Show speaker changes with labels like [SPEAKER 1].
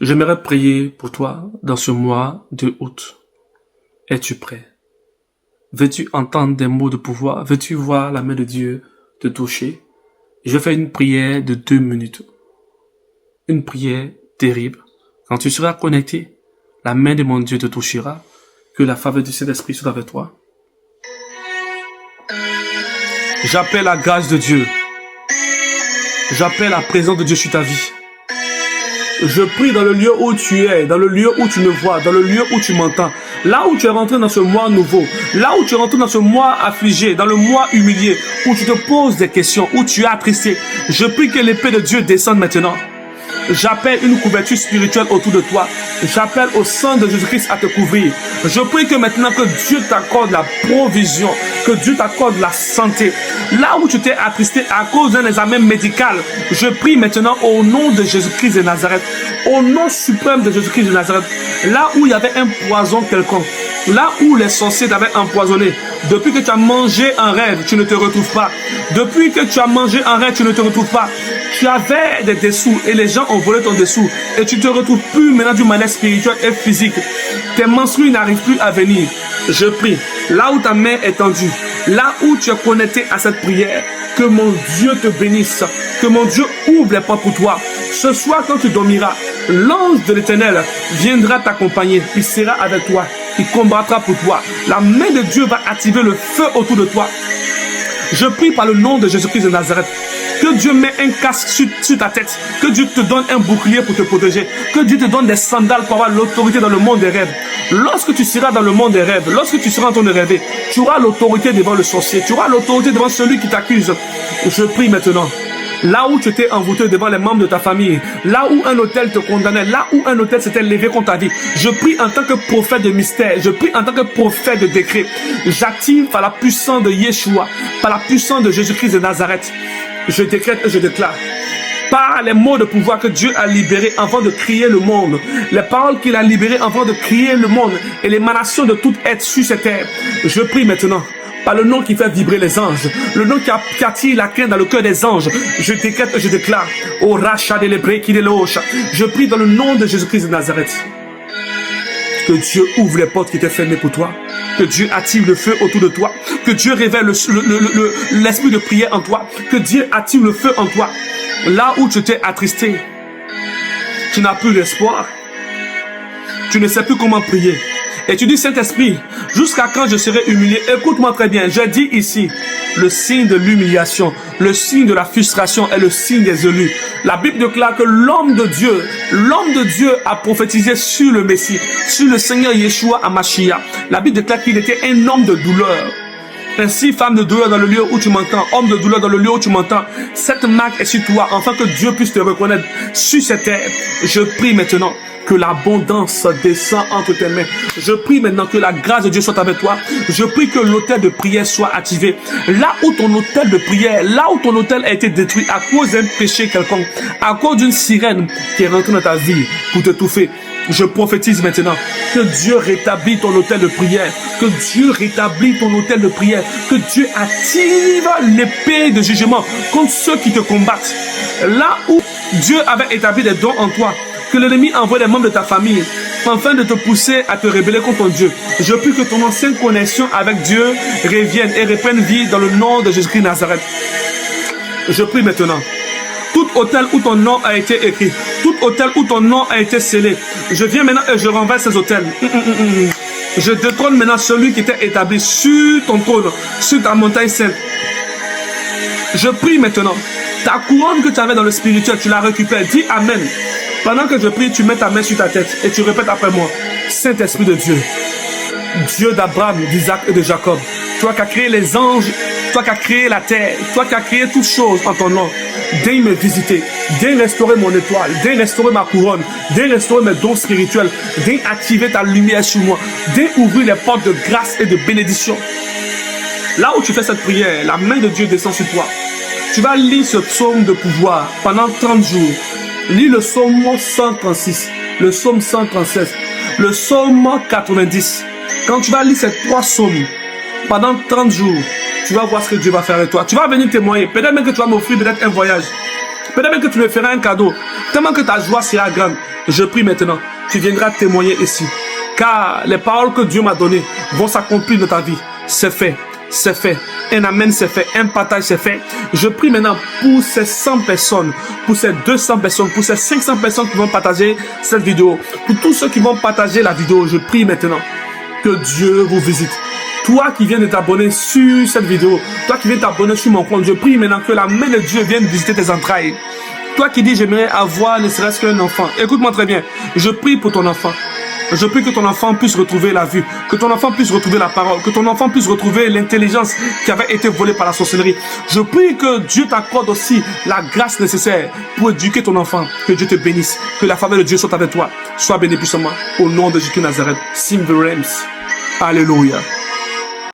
[SPEAKER 1] J'aimerais prier pour toi dans ce mois de août. Es-tu prêt? Veux-tu entendre des mots de pouvoir? Veux-tu voir la main de Dieu te toucher? Je fais une prière de 2 minutes. Une prière terrible. Quand tu seras connecté, la main de mon Dieu te touchera. Que la faveur du Saint-Esprit soit avec toi. J'appelle la grâce de Dieu. J'appelle la présence de Dieu sur ta vie. Je prie dans le lieu où tu es, dans le lieu où tu me vois, dans le lieu où tu m'entends. Là où tu es rentré dans ce mois nouveau, là où tu es rentré dans ce mois affligé, dans le mois humilié, où tu te poses des questions, où tu es attristé. Je prie que l'épée de Dieu descende maintenant. J'appelle une couverture spirituelle autour de toi. J'appelle au sang de Jésus-Christ à te couvrir. Je prie que maintenant que Dieu t'accorde la provision, que Dieu t'accorde la santé. Là où tu t'es attristé à cause d'un examen médical, je prie maintenant au nom de Jésus-Christ de Nazareth, au nom suprême de Jésus-Christ de Nazareth, là où il y avait un poison quelconque, là où les sorciers t'avaient empoisonné, depuis que tu as mangé un rêve, tu ne te retrouves pas. Depuis que tu as mangé un rêve, tu ne te retrouves pas. Tu avais des dessous et les gens ont volé ton dessous et tu te retrouves plus maintenant du malaise spirituel et physique. Tes menstrues n'arrivent plus à venir. Je prie, là où ta main est tendue, là où tu es connecté à cette prière, que mon Dieu te bénisse, que mon Dieu ouvre les portes pour toi. Ce soir, quand tu dormiras, l'ange de l'Éternel viendra t'accompagner. Il sera avec toi. Il combattra pour toi. La main de Dieu va activer le feu autour de toi. Je prie par le nom de Jésus-Christ de Nazareth. Que Dieu mette un casque sur ta tête. Que Dieu te donne un bouclier pour te protéger. Que Dieu te donne des sandales pour avoir l'autorité dans le monde des rêves. Lorsque tu seras dans le monde des rêves, lorsque tu seras en train de rêver, tu auras l'autorité devant le sorcier. Tu auras l'autorité devant celui qui t'accuse. Je prie maintenant. Là où tu t'es envoûté devant les membres de ta famille, là où un hôtel te condamnait, là où un hôtel s'était levé contre ta vie, je prie en tant que prophète de mystère, je prie en tant que prophète de décret. J'active par la puissance de Yeshua, par la puissance de Jésus-Christ de Nazareth. Je décrète et je déclare. Par les mots de pouvoir que Dieu a libérés avant de créer le monde, les paroles qu'il a libérées avant de créer le monde et l'émanation de tout être sur cette terre, je prie maintenant. Par le nom qui fait vibrer les anges, le nom qui attire la crainte dans le cœur des anges, je décrète et je déclare, au rachat de l'hébreu qui déloge, je prie dans le nom de Jésus-Christ de Nazareth, que Dieu ouvre les portes qui étaient fermées pour toi, que Dieu attire le feu autour de toi, que Dieu révèle l'esprit de prière en toi, que Dieu attire le feu en toi, là où tu t'es attristé, tu n'as plus d'espoir, tu ne sais plus comment prier. Et tu dis, Saint-Esprit, jusqu'à quand je serai humilié? Écoute-moi très bien. Je dis ici, le signe de l'humiliation, le signe de la frustration est le signe des élus. La Bible déclare que l'homme de Dieu a prophétisé sur le Messie, sur le Seigneur Yeshua Hamashiach. La Bible déclare qu'il était un homme de douleur. Ainsi, femme de douleur dans le lieu où tu m'entends, homme de douleur dans le lieu où tu m'entends, cette marque est sur toi, afin que Dieu puisse te reconnaître sur cette terre. Je prie maintenant que l'abondance descend entre tes mains. Je prie maintenant que la grâce de Dieu soit avec toi. Je prie que l'autel de prière soit activé. Là où ton autel de prière, là où ton autel a été détruit à cause d'un péché quelconque, à cause d'une sirène qui est rentrée dans ta vie pour te touffer, je prophétise maintenant que Dieu rétablit ton autel de prière, que Dieu rétablit ton autel de prière, que Dieu active l'épée de jugement contre ceux qui te combattent. Là où Dieu avait établi des dons en toi, que l'ennemi envoie des membres de ta famille afin de te pousser à te rébeller contre ton Dieu. Je prie que ton ancienne connexion avec Dieu revienne et reprenne vie dans le nom de Jésus-Christ de Nazareth. Je prie maintenant. Tout hôtel où ton nom a été écrit, tout hôtel où ton nom a été scellé, je viens maintenant et je renverse ces hôtels. Je détrône maintenant celui qui était établi sur ton trône, sur ta montagne sainte. Je prie maintenant. Ta couronne que tu avais dans le spirituel, tu la récupères. Dis Amen. Pendant que je prie, tu mets ta main sur ta tête et tu répètes après moi. Saint-Esprit de Dieu, Dieu d'Abraham, d'Isaac et de Jacob, toi qui as créé les anges, toi qui as créé la terre, toi qui as créé toutes choses en ton nom, daigne me visiter, daigne restaurer mon étoile, daigne restaurer ma couronne, daigne restaurer mes dons spirituels, daigne activer ta lumière sur moi, daigne ouvrir les portes de grâce et de bénédiction. Là où tu fais cette prière, la main de Dieu descend sur toi. Tu vas lire ce psaume de pouvoir pendant 30 jours. Lis le psaume 136, le psaume 136, le psaume 90. Quand tu vas lire ces 3 psaumes pendant 30 jours, tu vas voir ce que Dieu va faire avec toi. Tu vas venir témoigner. Peut-être même que tu vas m'offrir peut-être un voyage. Peut-être même que tu me feras un cadeau. Tellement que ta joie sera grande. Je prie maintenant, tu viendras témoigner ici. Car les paroles que Dieu m'a données vont s'accomplir dans ta vie. C'est fait, c'est fait. Un amen c'est fait, un partage c'est fait. Je prie maintenant pour ces 100 personnes, pour ces 200 personnes, pour ces 500 personnes qui vont partager cette vidéo. Pour tous ceux qui vont partager la vidéo, je prie maintenant que Dieu vous visite. Toi qui viens de t'abonner sur cette vidéo, toi qui viens de t'abonner sur mon compte, je prie maintenant que la main de Dieu vienne visiter tes entrailles. Toi qui dis j'aimerais avoir ne serait-ce qu'un enfant, écoute-moi très bien, je prie pour ton enfant. Je prie que ton enfant puisse retrouver la vue, que ton enfant puisse retrouver la parole, que ton enfant puisse retrouver l'intelligence qui avait été volée par la sorcellerie. Je prie que Dieu t'accorde aussi la grâce nécessaire pour éduquer ton enfant. Que Dieu te bénisse, que la faveur de Dieu soit avec toi. Sois béni puissamment. Au nom de Jésus Nazareth. Sing the Rams. Alléluia.